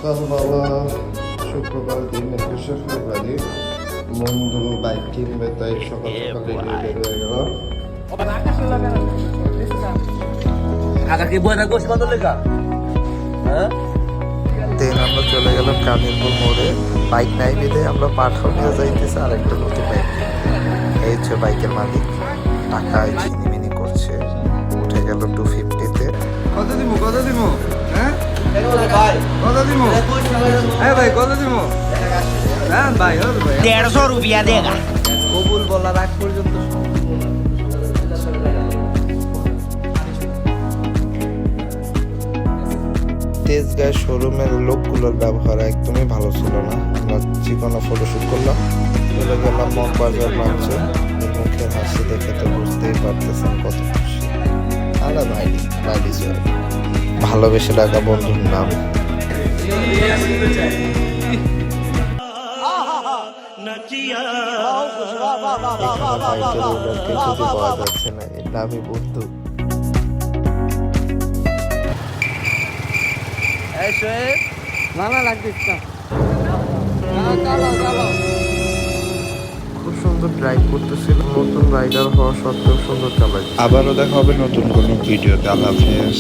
সকালবেলা শুক্রবার দিন 21শে ফেব্রুয়ারি বন্ধু বাইক কিনবে, তাই সকাল সকাল রেডি হয়ে গেল। দেন আমরা চলে গেলাম কামিরপুর মোড়ে। বাইক নাই বেঁধে আমরা পাঠাও নিয়ে যাইতেছে আর একটা নতুন বাইক। এই হচ্ছে বাইকের মালিক, টাকা ঝিনিমিনি করছে। উঠে গেল 250-তে। কত দিব হ্যাঁ কত দিব ভাই কত দিব হ্যাঁ ভাই 150 रुपया देगा। কবুল বলার আগ পর্যন্ত তেজগাঁও শোরুমের লোকগুলোর ব্যবহার একদমই ভালো ছিল না। আমরা চিকনা ফটোশুট করলাম, চলে গেলাম মগবাজার ব্রাঞ্চে। মুখের হাসি দেখে তো বুঝতেই পারতেছেন কত খুশি। আলা ভাই ভালোবেসে ডাকা বন্ধুর নাম। খুঁজে পাওয়া যাচ্ছে না, এর নামই বন্ধু। খুব সুন্দর ড্রাইভ করতেছিল, নতুন রাইডার হওয়া সত্ত্বেও সুন্দর চালাচ্ছে। আবারও দেখা হবে নতুন কোনো ভিডিওতে। আল্লাহ হাফেজ।